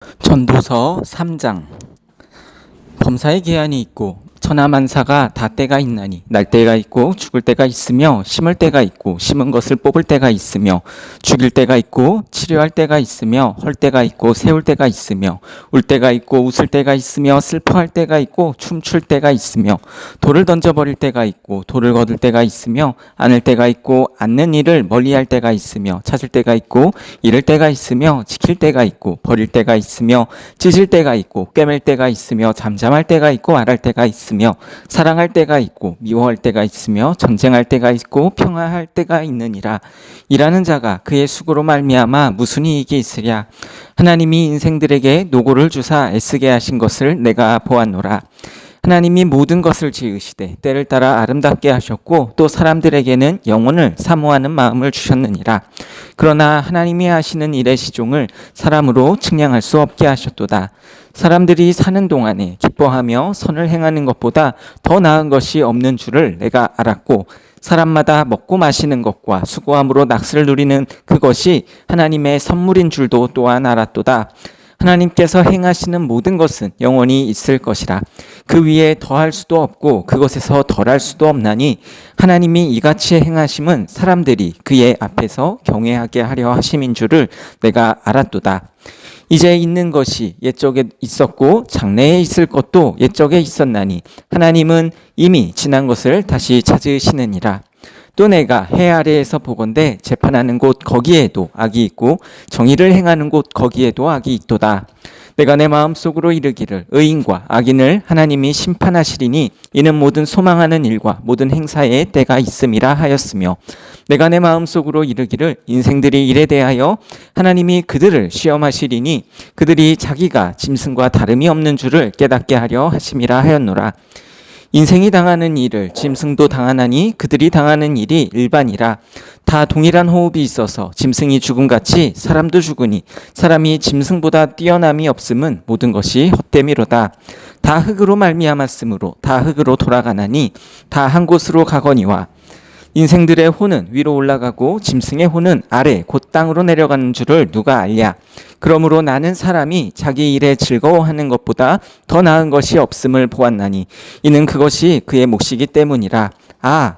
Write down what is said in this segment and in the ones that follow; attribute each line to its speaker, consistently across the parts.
Speaker 1: 전도서 3장. 범사의 기한이 있고 천하만사가 다 때가 있나니 날 때가 있고 죽을 때가 있으며 심을 때가 있고 심은 것을 뽑을 때가 있으며 죽일 때가 있고 치료할 때가 있으며 헐 때가 있고 세울 때가 있으며 울 때가 있고 웃을 때가 있으며 슬퍼할 때가 있고 춤출 때가 있으며 돌을 던져버릴 때가 있고 돌을 거둘 때가 있으며 안을 때가 있고 앉는 일을 멀리할 때가 있으며 찾을 때가 있고 잃을 때가 있으며 지킬 때가 있고 버릴 때가 있으며 찢을 때가 있고 꿰맬 때가 있으며 잠잠할 때가 있고 말할 때가 있으며 사랑할 때가 있고 미워할 때가 있으며 전쟁할 때가 있고 평화할 때가 있느니라. 일하는 자가 그의 수고로 말미암아 무슨 이익이 있으랴. 하나님이 인생들에게 노고를 주사 애쓰게 하신 것을 내가 보았노라. 하나님이 모든 것을 지으시되 때를 따라 아름답게 하셨고 또 사람들에게는 영혼을 사모하는 마음을 주셨느니라. 그러나 하나님이 하시는 일의 시종을 사람으로 측량할 수 없게 하셨도다. 사람들이 사는 동안에 기뻐하며 선을 행하는 것보다 더 나은 것이 없는 줄을 내가 알았고 사람마다 먹고 마시는 것과 수고함으로 낙스를 누리는 그것이 하나님의 선물인 줄도 또한 알았도다. 하나님께서 행하시는 모든 것은 영원히 있을 것이라. 그 위에 더할 수도 없고 그것에서 덜할 수도 없나니 하나님이 이같이 행하심은 사람들이 그의 앞에서 경외하게 하려 하심인 줄을 내가 알았도다. 이제 있는 것이 옛적에 있었고 장래에 있을 것도 옛적에 있었나니 하나님은 이미 지난 것을 다시 찾으시느니라. 또 내가 해 아래에서 보건대 재판하는 곳 거기에도 악이 있고 정의를 행하는 곳 거기에도 악이 있도다. 내가 내 마음속으로 이르기를 의인과 악인을 하나님이 심판하시리니 이는 모든 소망하는 일과 모든 행사에 때가 있음이라 하였으며 내가 내 마음속으로 이르기를 인생들이 일에 대하여 하나님이 그들을 시험하시리니 그들이 자기가 짐승과 다름이 없는 줄을 깨닫게 하려 하심이라 하였노라. 인생이 당하는 일을 짐승도 당하나니 그들이 당하는 일이 일반이라. 다 동일한 호흡이 있어서 짐승이 죽음같이 사람도 죽으니 사람이 짐승보다 뛰어남이 없음은 모든 것이 헛됨이로다. 다 흙으로 말미암았으므로 다 흙으로 돌아가나니 다 한 곳으로 가거니와 인생들의 혼은 위로 올라가고 짐승의 혼은 아래 곧 땅으로 내려가는 줄을 누가 알랴. 그러므로 나는 사람이 자기 일에 즐거워하는 것보다 더 나은 것이 없음을 보았나니 이는 그것이 그의 몫이기 때문이라.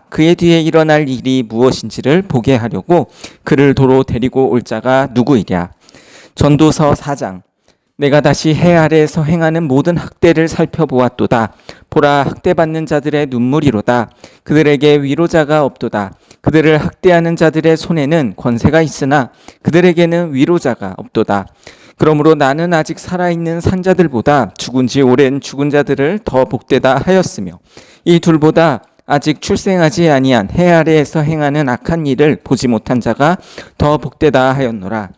Speaker 1: 그의 뒤에 일어날 일이 무엇인지를 보게 하려고 그를 도로 데리고 올 자가 누구이랴. 전도서 4장. 내가 다시 해 아래에서 행하는 모든 학대를 살펴보았도다. 보라, 학대받는 자들의 눈물이로다. 그들에게 위로자가 없도다. 그들을 학대하는 자들의 손에는 권세가 있으나 그들에게는 위로자가 없도다. 그러므로 나는 아직 살아있는 산자들보다 죽은 지 오랜 죽은 자들을 더 복되다 하였으며 이 둘보다 아직 출생하지 아니한 해 아래에서 행하는 악한 일을 보지 못한 자가 더 복되다 하였노라.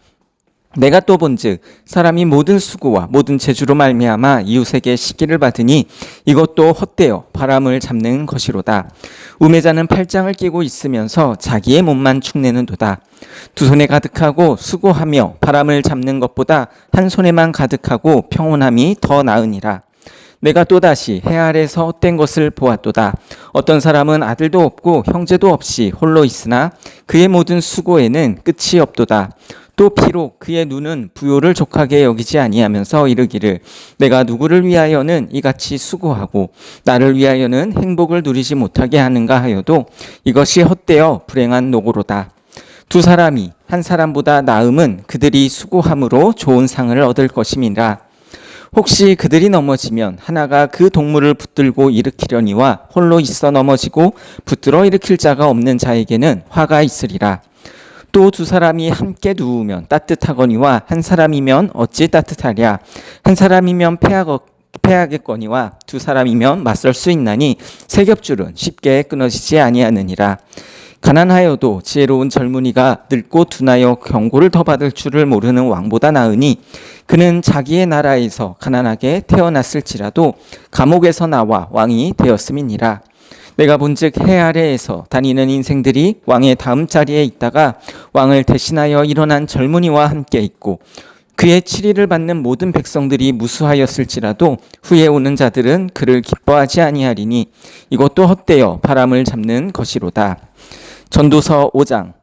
Speaker 1: 내가 또 본즉 사람이 모든 수고와 모든 재주로 말미암아 이웃에게 시기를 받으니 이것도 헛되어 바람을 잡는 것이로다. 우매자는 팔짱을 끼고 있으면서 자기의 몸만 축내는도다. 두 손에 가득하고 수고하며 바람을 잡는 것보다 한 손에만 가득하고 평온함이 더 나으니라. 내가 또다시 해 아래에서 헛된 것을 보았도다. 어떤 사람은 아들도 없고 형제도 없이 홀로 있으나 그의 모든 수고에는 끝이 없도다. 또 비록 그의 눈은 부요를 족하게 여기지 아니하면서 이르기를 내가 누구를 위하여는 이같이 수고하고 나를 위하여는 행복을 누리지 못하게 하는가 하여도 이것이 헛되어 불행한 노고로다. 두 사람이 한 사람보다 나음은 그들이 수고함으로 좋은 상을 얻을 것임이라. 혹시 그들이 넘어지면 하나가 그 동물을 붙들고 일으키려니와 홀로 있어 넘어지고 붙들어 일으킬 자가 없는 자에게는 화가 있으리라. 또 두 사람이 함께 누우면 따뜻하거니와 한 사람이면 어찌 따뜻하랴. 한 사람이면 패하겠거니와 두 사람이면 맞설 수 있나니 세 겹줄은 쉽게 끊어지지 아니하느니라. 가난하여도 지혜로운 젊은이가 늙고 둔하여 경고를 더 받을 줄을 모르는 왕보다 나으니 그는 자기의 나라에서 가난하게 태어났을지라도 감옥에서 나와 왕이 되었음이니라. 내가 본즉 해 아래에서 다니는 인생들이 왕의 다음 자리에 있다가 왕을 대신하여 일어난 젊은이와 함께 있고 그의 치리를 받는 모든 백성들이 무수하였을지라도 후에 오는 자들은 그를 기뻐하지 아니하리니 이것도 헛되어 바람을 잡는 것이로다. 전도서 5장.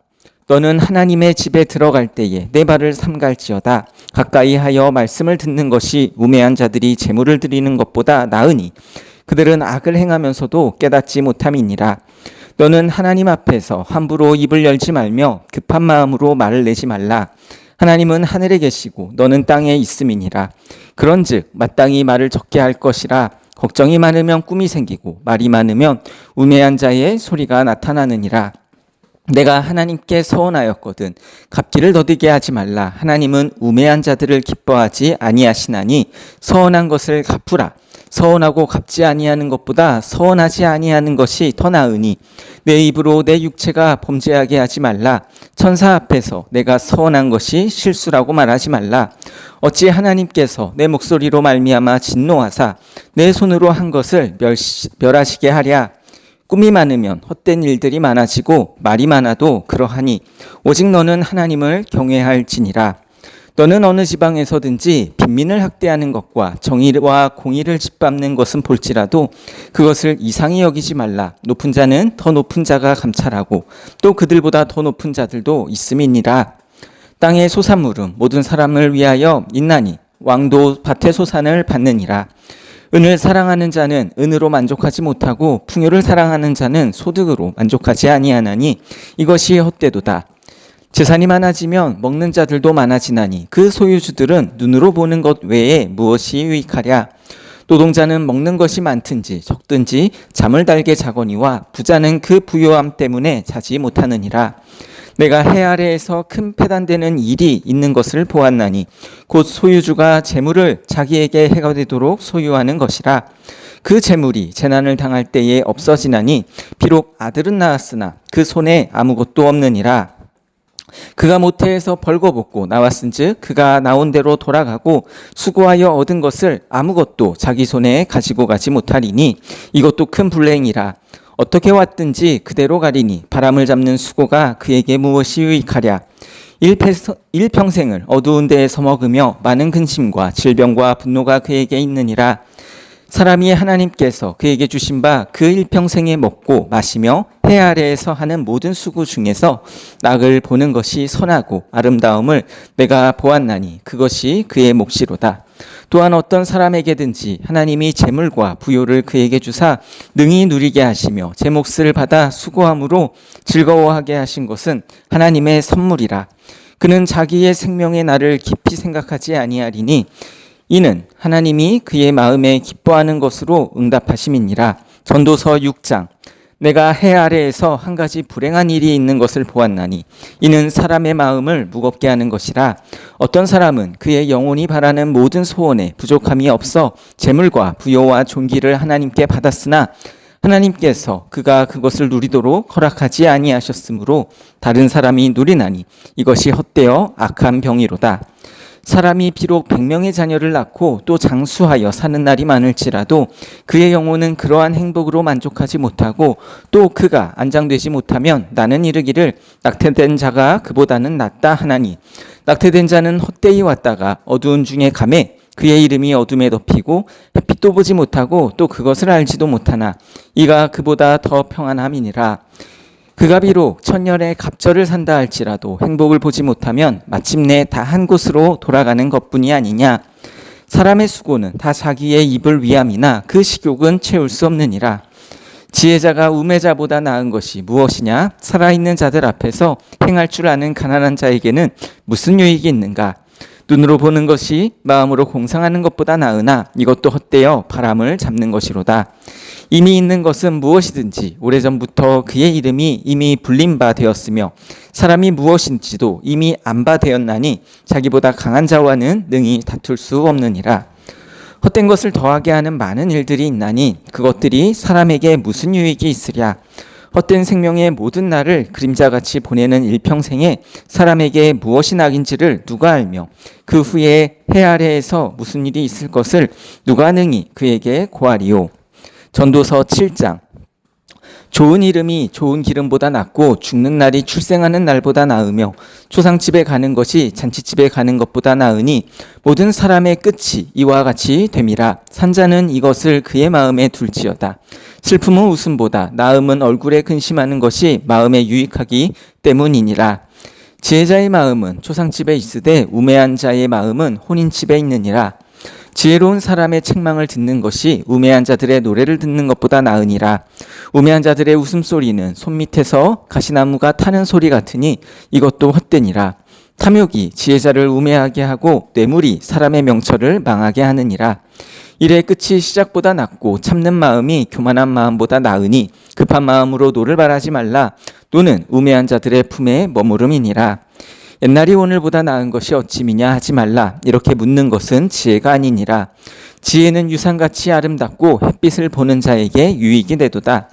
Speaker 1: 너는 하나님의 집에 들어갈 때에 내 발을 삼갈지어다. 가까이 하여 말씀을 듣는 것이 우매한 자들이 제물을 드리는 것보다 나으니 그들은 악을 행하면서도 깨닫지 못함이니라. 너는 하나님 앞에서 함부로 입을 열지 말며 급한 마음으로 말을 내지 말라. 하나님은 하늘에 계시고 너는 땅에 있음이니라. 그런즉 마땅히 말을 적게 할 것이라. 걱정이 많으면 꿈이 생기고 말이 많으면 우매한 자의 소리가 나타나느니라. 내가 하나님께 서원하였거든 갚기를 더디게 하지 말라. 하나님은 우매한 자들을 기뻐하지 아니하시나니 서원한 것을 갚으라. 서원하고 갚지 아니하는 것보다 서원하지 아니하는 것이 더 나으니 내 입으로 내 육체가 범죄하게 하지 말라. 천사 앞에서 내가 서원한 것이 실수라고 말하지 말라. 어찌 하나님께서 내 목소리로 말미암아 진노하사 내 손으로 한 것을 멸하시게 하랴. 꿈이 많으면 헛된 일들이 많아지고 말이 많아도 그러하니 오직 너는 하나님을 경외할지니라. 너는 어느 지방에서든지 빈민을 학대하는 것과 정의와 공의를 짓밟는 것은 볼지라도 그것을 이상히 여기지 말라. 높은 자는 더 높은 자가 감찰하고 또 그들보다 더 높은 자들도 있음이니라. 땅의 소산물은 모든 사람을 위하여 있나니 왕도 밭의 소산을 받느니라. 은을 사랑하는 자는 은으로 만족하지 못하고 풍요를 사랑하는 자는 소득으로 만족하지 아니하나니 이것이 헛되도다. 재산이 많아지면 먹는 자들도 많아지나니 그 소유주들은 눈으로 보는 것 외에 무엇이 유익하랴. 노동자는 먹는 것이 많든지 적든지 잠을 달게 자거니와 부자는 그 부요함 때문에 자지 못하느니라. 내가 해 아래에서 큰 패단되는 일이 있는 것을 보았나니 곧 소유주가 재물을 자기에게 해가 되도록 소유하는 것이라. 그 재물이 재난을 당할 때에 없어지나니 비록 아들은 낳았으나 그 손에 아무것도 없느니라. 그가 모태에서 벌거벗고 나왔은즉 그가 나온 대로 돌아가고 수고하여 얻은 것을 아무것도 자기 손에 가지고 가지 못하리니 이것도 큰 불행이라. 어떻게 왔든지 그대로 가리니 바람을 잡는 수고가 그에게 무엇이 유익하랴. 일평생을 어두운 데에서 먹으며 많은 근심과 질병과 분노가 그에게 있느니라. 사람이 하나님께서 그에게 주신 바 그 일평생에 먹고 마시며 해 아래에서 하는 모든 수고 중에서 낙을 보는 것이 선하고 아름다움을 내가 보았나니 그것이 그의 몫이로다. 또한 어떤 사람에게든지 하나님이 재물과 부요를 그에게 주사 능히 누리게 하시며 제 몫을 받아 수고함으로 즐거워하게 하신 것은 하나님의 선물이라. 그는 자기의 생명의 날을 깊이 생각하지 아니하리니 이는 하나님이 그의 마음에 기뻐하는 것으로 응답하심이니라. 전도서 6장. 내가 해 아래에서 한 가지 불행한 일이 있는 것을 보았나니 이는 사람의 마음을 무겁게 하는 것이라. 어떤 사람은 그의 영혼이 바라는 모든 소원에 부족함이 없어 재물과 부요와 존귀를 하나님께 받았으나 하나님께서 그가 그것을 누리도록 허락하지 아니하셨으므로 다른 사람이 누리나니 이것이 헛되어 악한 병이로다. 사람이 비록 100명의 자녀를 낳고 또 장수하여 사는 날이 많을지라도 그의 영혼은 그러한 행복으로 만족하지 못하고 또 그가 안장되지 못하면 나는 이르기를 낙태된 자가 그보다는 낫다 하나니 낙태된 자는 헛되이 왔다가 어두운 중에 가매 그의 이름이 어둠에 덮이고 햇빛도 보지 못하고 또 그것을 알지도 못하나 이가 그보다 더 평안함이니라. 그가 비록 천년의 갑절을 산다 할지라도 행복을 보지 못하면 마침내 다 한 곳으로 돌아가는 것뿐이 아니냐. 사람의 수고는 다 자기의 입을 위함이나 그 식욕은 채울 수 없느니라. 지혜자가 우매자보다 나은 것이 무엇이냐. 살아있는 자들 앞에서 행할 줄 아는 가난한 자에게는 무슨 유익이 있는가. 눈으로 보는 것이 마음으로 공상하는 것보다 나으나 이것도 헛되어 바람을 잡는 것이로다. 이미 있는 것은 무엇이든지 오래전부터 그의 이름이 이미 불린 바 되었으며 사람이 무엇인지도 이미 안 바 되었나니 자기보다 강한 자와는 능히 다툴 수 없느니라. 헛된 것을 더하게 하는 많은 일들이 있나니 그것들이 사람에게 무슨 유익이 있으랴. 헛된 생명의 모든 날을 그림자같이 보내는 일평생에 사람에게 무엇이 낙인지를 누가 알며 그 후에 해 아래에서 무슨 일이 있을 것을 누가 능히 그에게 고하리요. 전도서 7장. 좋은 이름이 좋은 기름보다 낫고 죽는 날이 출생하는 날보다 나으며 초상집에 가는 것이 잔치집에 가는 것보다 나으니 모든 사람의 끝이 이와 같이 됨이라. 산자는 이것을 그의 마음에 둘지어다. 슬픔은 웃음보다 나음은 얼굴에 근심하는 것이 마음에 유익하기 때문이니라. 지혜자의 마음은 초상집에 있으되 우매한 자의 마음은 혼인집에 있느니라. 지혜로운 사람의 책망을 듣는 것이 우매한 자들의 노래를 듣는 것보다 나으니라. 우매한 자들의 웃음소리는 손밑에서 가시나무가 타는 소리 같으니 이것도 헛되니라. 탐욕이 지혜자를 우매하게 하고 뇌물이 사람의 명철을 망하게 하느니라. 일의 끝이 시작보다 낫고 참는 마음이 교만한 마음보다 나으니 급한 마음으로 노를 바라지 말라. 노는 우매한 자들의 품에 머무름이니라. 옛날이 오늘보다 나은 것이 어찌미냐 하지 말라. 이렇게 묻는 것은 지혜가 아니니라. 지혜는 유산같이 아름답고 햇빛을 보는 자에게 유익이 되도다.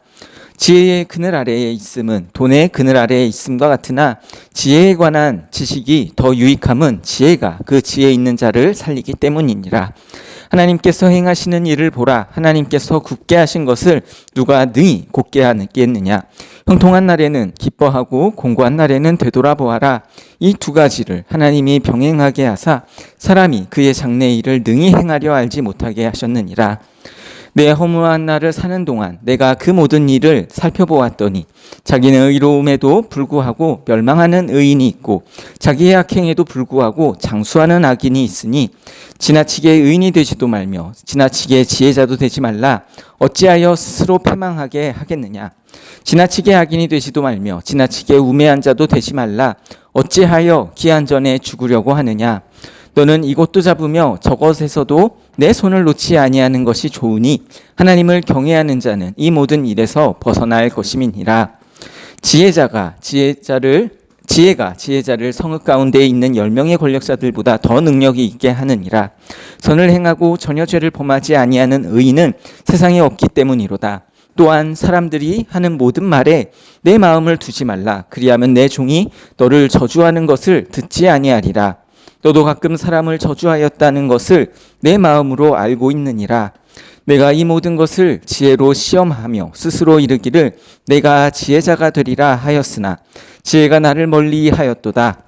Speaker 1: 지혜의 그늘 아래에 있음은 돈의 그늘 아래에 있음과 같으나 지혜에 관한 지식이 더 유익함은 지혜가 그 지혜 있는 자를 살리기 때문이니라. 하나님께서 행하시는 일을 보라. 하나님께서 굳게 하신 것을 누가 능히 곧게 하겠느냐. 형통한 날에는 기뻐하고 공고한 날에는 되돌아보아라. 이 두 가지를 하나님이 병행하게 하사 사람이 그의 장래의 일을 능히 행하려 알지 못하게 하셨느니라. 내 허무한 날을 사는 동안 내가 그 모든 일을 살펴보았더니 자기는 의로움에도 불구하고 멸망하는 의인이 있고 자기의 악행에도 불구하고 장수하는 악인이 있으니 지나치게 의인이 되지도 말며 지나치게 지혜자도 되지 말라. 어찌하여 스스로 패망하게 하겠느냐. 지나치게 악인이 되지도 말며 지나치게 우매한 자도 되지 말라. 어찌하여 기한 전에 죽으려고 하느냐. 너는 이것도 잡으며 저것에서도 내 손을 놓지 아니하는 것이 좋으니 하나님을 경외하는 자는 이 모든 일에서 벗어날 것임이니라. 지혜가 지혜자를 성읍 가운데 있는 10명의 권력자들보다 더 능력이 있게 하느니라. 선을 행하고 전혀 죄를 범하지 아니하는 의인은 세상에 없기 때문이로다. 또한 사람들이 하는 모든 말에 내 마음을 두지 말라. 그리하면 내 종이 너를 저주하는 것을 듣지 아니하리라. 너도 가끔 사람을 저주하였다는 것을 내 마음으로 알고 있느니라. 내가 이 모든 것을 지혜로 시험하며 스스로 이르기를 내가 지혜자가 되리라 하였으나 지혜가 나를 멀리 하였도다.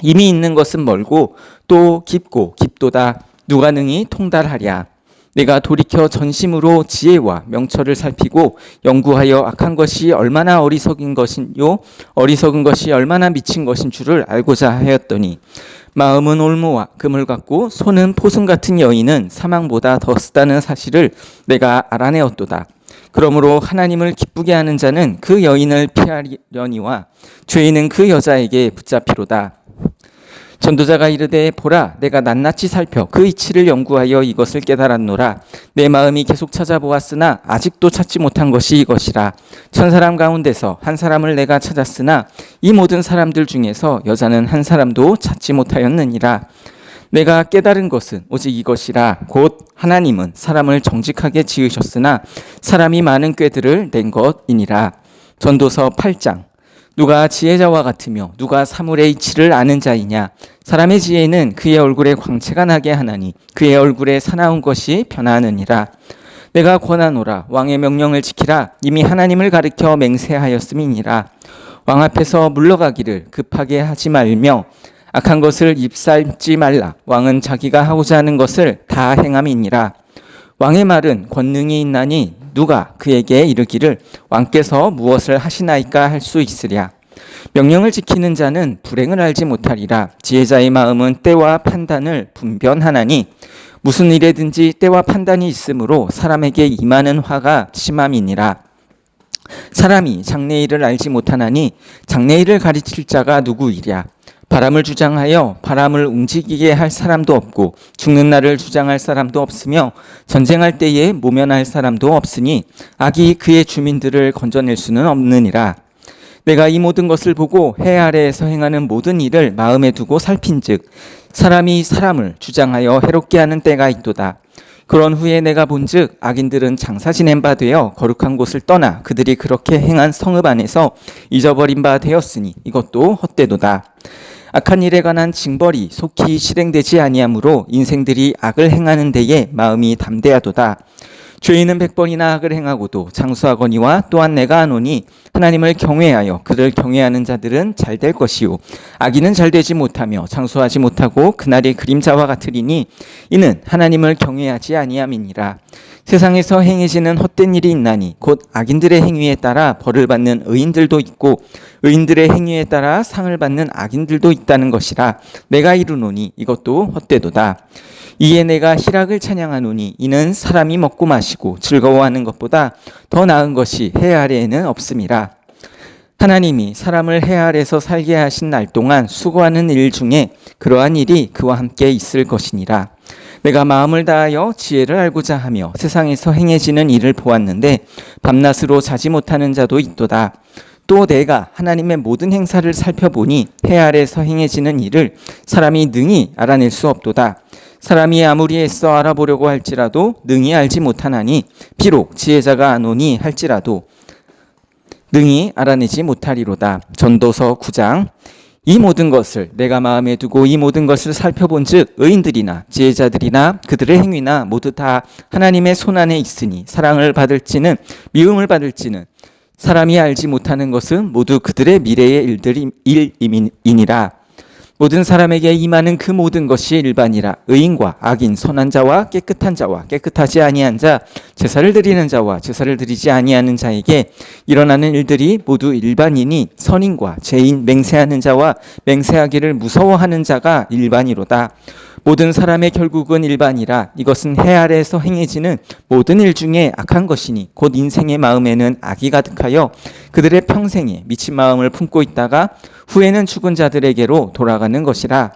Speaker 1: 이미 있는 것은 멀고 또 깊고 깊도다. 누가 능히 통달하랴. 내가 돌이켜 전심으로 지혜와 명철을 살피고 연구하여 악한 것이 얼마나 어리석은 것이요 어리석은 것이 얼마나 미친 것인 줄을 알고자 하였더니 마음은 올무와 금을 갖고 손은 포승 같은 여인은 사망보다 더 쓰다는 사실을 내가 알아내었도다. 그러므로 하나님을 기쁘게 하는 자는 그 여인을 피하려니와 죄인은 그 여자에게 붙잡히로다. 전도자가 이르되 보라 내가 낱낱이 살펴 그 이치를 연구하여 이것을 깨달았노라. 내 마음이 계속 찾아보았으나 아직도 찾지 못한 것이 이것이라. 1000사람 가운데서 한 사람을 내가 찾았으나 이 모든 사람들 중에서 여자는 한 사람도 찾지 못하였느니라. 내가 깨달은 것은 오직 이것이라. 곧 하나님은 사람을 정직하게 지으셨으나 사람이 많은 꾀들을 낸 것이니라. 전도서 8장. 누가 지혜자와 같으며 누가 사물의 이치를 아는 자이냐. 사람의 지혜는 그의 얼굴에 광채가 나게 하나니 그의 얼굴에 사나운 것이 변하느니라. 내가 권하노라. 왕의 명령을 지키라. 이미 하나님을 가리켜 맹세하였음이니라. 왕 앞에서 물러가기를 급하게 하지 말며 악한 것을 입삼지 말라. 왕은 자기가 하고자 하는 것을 다 행함이니라. 왕의 말은 권능이 있나니 누가 그에게 이르기를 왕께서 무엇을 하시나이까 할 수 있으랴. 명령을 지키는 자는 불행을 알지 못하리라. 지혜자의 마음은 때와 판단을 분별하나니 무슨 일에든지 때와 판단이 있으므로 사람에게 임하는 화가 심함이니라. 사람이 장래일을 알지 못하나니 장래일을 가르칠 자가 누구이랴. 바람을 주장하여 바람을 움직이게 할 사람도 없고 죽는 날을 주장할 사람도 없으며 전쟁할 때에 모면할 사람도 없으니 악이 그의 주민들을 건져낼 수는 없느니라. 내가 이 모든 것을 보고 해 아래에서 행하는 모든 일을 마음에 두고 살핀즉 사람이 사람을 주장하여 해롭게 하는 때가 있도다. 그런 후에 내가 본즉 악인들은 장사 지낸 바 되어 거룩한 곳을 떠나 그들이 그렇게 행한 성읍 안에서 잊어버린 바 되었으니 이것도 헛되도다. 악한 일에 관한 징벌이 속히 실행되지 아니하므로 인생들이 악을 행하는 데에 마음이 담대하도다. 죄인은 100번이나 악을 행하고도 장수하거니와 또한 내가 하노니 하나님을 경외하여 그를 경외하는 자들은 잘 될 것이요 악인은 잘 되지 못하며 장수하지 못하고 그날의 그림자와 같으리니 이는 하나님을 경외하지 아니함이니라. 세상에서 행해지는 헛된 일이 있나니 곧 악인들의 행위에 따라 벌을 받는 의인들도 있고 의인들의 행위에 따라 상을 받는 악인들도 있다는 것이라. 내가 이르노니 이것도 헛되도다. 이에 내가 희락을 찬양하노니 이는 사람이 먹고 마시고 즐거워하는 것보다 더 나은 것이 해 아래에는 없음이라. 하나님이 사람을 해 아래에서 살게 하신 날 동안 수고하는 일 중에 그러한 일이 그와 함께 있을 것이니라. 내가 마음을 다하여 지혜를 알고자 하며 세상에서 행해지는 일을 보았는데 밤낮으로 자지 못하는 자도 있도다. 또 내가 하나님의 모든 행사를 살펴보니 해 아래에서 행해지는 일을 사람이 능히 알아낼 수 없도다. 사람이 아무리 애써 알아보려고 할지라도 능히 알지 못하나니 비록 지혜자가 아노니 할지라도 능히 알아내지 못하리로다. 전도서 9장. 이 모든 것을 내가 마음에 두고 이 모든 것을 살펴본즉 의인들이나 지혜자들이나 그들의 행위나 모두 다 하나님의 손안에 있으니 사랑을 받을지는 미움을 받을지는 사람이 알지 못하는 것은 모두 그들의 미래의 일이니라. 모든 사람에게 임하는 그 모든 것이 일반이라. 의인과 악인, 선한 자와 깨끗한 자와 깨끗하지 아니한 자, 제사를 드리는 자와 제사를 드리지 아니하는 자에게 일어나는 일들이 모두 일반이니 선인과 죄인, 맹세하는 자와 맹세하기를 무서워하는 자가 일반이로다. 모든 사람의 결국은 일반이라. 이것은 해 아래에서 행해지는 모든 일 중에 악한 것이니 곧 인생의 마음에는 악이 가득하여 그들의 평생에 미친 마음을 품고 있다가 후에는 죽은 자들에게로 돌아가는 것이라.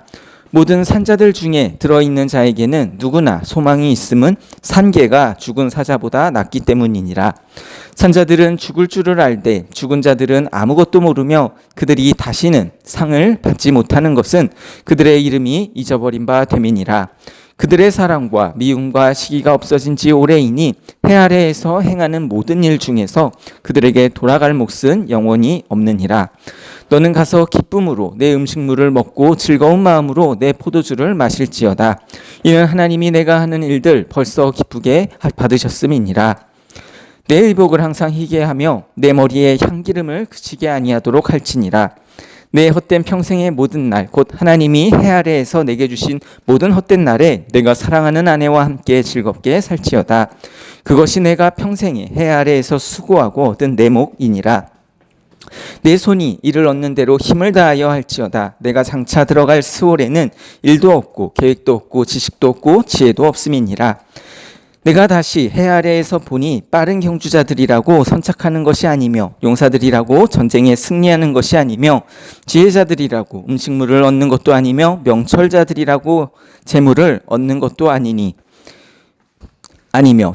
Speaker 1: 모든 산자들 중에 들어있는 자에게는 누구나 소망이 있음은 산개가 죽은 사자보다 낫기 때문이니라. 산자들은 죽을 줄을 알되 죽은 자들은 아무것도 모르며 그들이 다시는 상을 받지 못하는 것은 그들의 이름이 잊어버린 바 됨이니라. 그들의 사랑과 미움과 시기가 없어진 지 오래이니 해 아래에서 행하는 모든 일 중에서 그들에게 돌아갈 몫은 영원히 없느니라. 너는 가서 기쁨으로 내 음식물을 먹고 즐거운 마음으로 내 포도주를 마실지어다. 이는 하나님이 내가 하는 일들 벌써 기쁘게 받으셨음이니라. 내 의복을 항상 희게 하며 내 머리에 향기름을 그치게 아니하도록 할지니라. 내 헛된 평생의 모든 날 곧 하나님이 해 아래에서 내게 주신 모든 헛된 날에 내가 사랑하는 아내와 함께 즐겁게 살지어다. 그것이 내가 평생에 해 아래에서 수고하고 얻은 내 목이니라. 내 손이 이를 얻는 대로 힘을 다하여 할지어다. 내가 장차 들어갈 스올에는 일도 없고 계획도 없고 지식도 없고 지혜도 없음이니라. 내가 다시 해 아래에서 보니 빠른 경주자들이라고 선착하는 것이 아니며 용사들이라고 전쟁에 승리하는 것이 아니며 지혜자들이라고 음식물을 얻는 것도 아니며 명철자들이라고 재물을 얻는 것도 아니며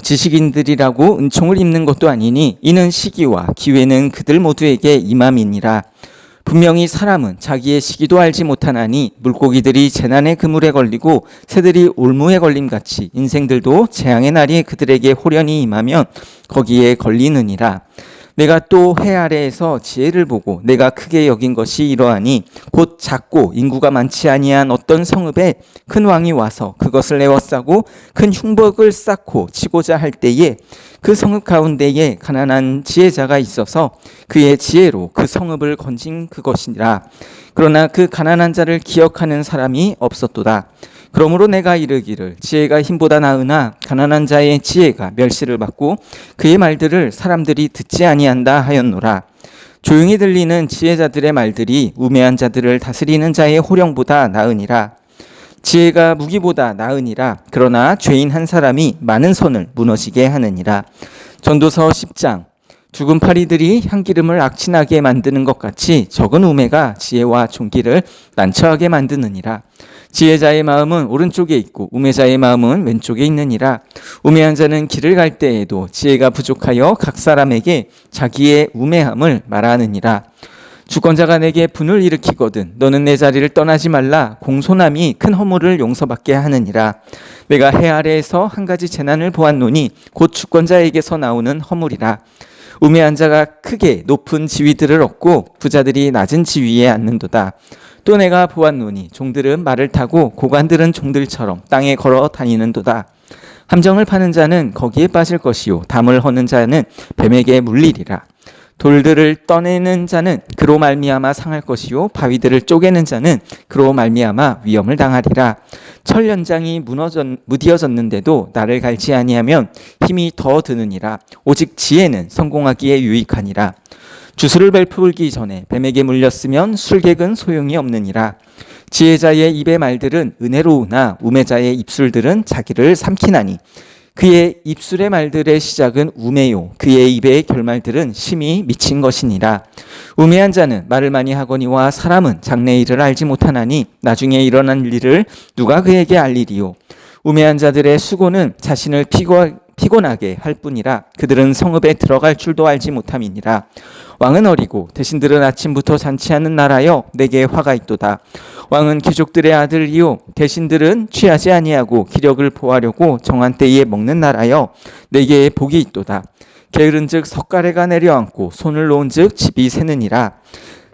Speaker 1: 지식인들이라고 은총을 입는 것도 아니니 이는 시기와 기회는 그들 모두에게 임함이니라. 분명히 사람은 자기의 시기도 알지 못하나니 물고기들이 재난의 그물에 걸리고 새들이 올무에 걸림같이 인생들도 재앙의 날이 그들에게 호련히 임하면 거기에 걸리느니라. 내가 또 해 아래에서 지혜를 보고 내가 크게 여긴 것이 이러하니 곧 작고 인구가 많지 아니한 어떤 성읍에 큰 왕이 와서 그것을 에워싸고 큰 흉복을 쌓고 치고자 할 때에 그 성읍 가운데에 가난한 지혜자가 있어서 그의 지혜로 그 성읍을 건진 그것이니라. 그러나 그 가난한 자를 기억하는 사람이 없었도다. 그러므로 내가 이르기를 지혜가 힘보다 나으나 가난한 자의 지혜가 멸시를 받고 그의 말들을 사람들이 듣지 아니한다 하였노라. 조용히 들리는 지혜자들의 말들이 우매한 자들을 다스리는 자의 호령보다 나으니라. 지혜가 무기보다 나으니라. 그러나 죄인 한 사람이 많은 선을 무너지게 하느니라. 전도서 10장. 죽은 파리들이 향기름을 악취나게 만드는 것 같이 적은 우매가 지혜와 존귀를 난처하게 만드느니라. 지혜자의 마음은 오른쪽에 있고 우매자의 마음은 왼쪽에 있느니라. 우매한 자는 길을 갈 때에도 지혜가 부족하여 각 사람에게 자기의 우매함을 말하느니라. 주권자가 내게 분을 일으키거든 너는 내 자리를 떠나지 말라. 공손함이 큰 허물을 용서받게 하느니라. 내가 해 아래에서 한 가지 재난을 보았노니 곧 주권자에게서 나오는 허물이라. 우매한 자가 크게 높은 지위들을 얻고 부자들이 낮은 지위에 앉는도다. 또 내가 보았노니 종들은 말을 타고 고관들은 종들처럼 땅에 걸어 다니는도다. 함정을 파는 자는 거기에 빠질 것이요 담을 허는 자는 뱀에게 물리리라. 돌들을 떠내는 자는 그로 말미암아 상할 것이요 바위들을 쪼개는 자는 그로 말미암아 위험을 당하리라. 철 연장이 무디어졌는데도 나를 갈지 아니하면 힘이 더 드느니라. 오직 지혜는 성공하기에 유익하니라. 주술을 베풀기 전에 뱀에게 물렸으면 술객은 소용이 없느니라. 지혜자의 입의 말들은 은혜로우나 우매자의 입술들은 자기를 삼키나니 그의 입술의 말들의 시작은 우매요 그의 입의 결말들은 심히 미친 것이니라. 우매한 자는 말을 많이 하거니와 사람은 장래 일을 알지 못하나니 나중에 일어난 일을 누가 그에게 알리리요. 우매한 자들의 수고는 자신을 피곤하게 할 뿐이라 그들은 성읍에 들어갈 줄도 알지 못함이니라. 왕은 어리고 대신들은 아침부터 잔치하는 나라여 내게 화가 있도다. 왕은 귀족들의 아들이요 대신들은 취하지 아니하고 기력을 보하려고 정한 때에 먹는 나라여 내게 복이 있도다. 게으른즉 석가래가 내려앉고 손을 놓은즉 집이 새느니라.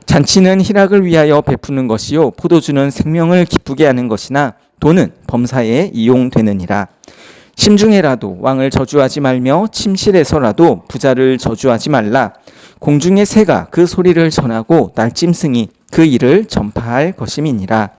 Speaker 1: 잔치는 희락을 위하여 베푸는 것이요 포도주는 생명을 기쁘게 하는 것이나 돈은 범사에 이용되느니라. 심중에라도 왕을 저주하지 말며 침실에서라도 부자를 저주하지 말라. 공중의 새가 그 소리를 전하고 날짐승이 그 일을 전파할 것임이니라.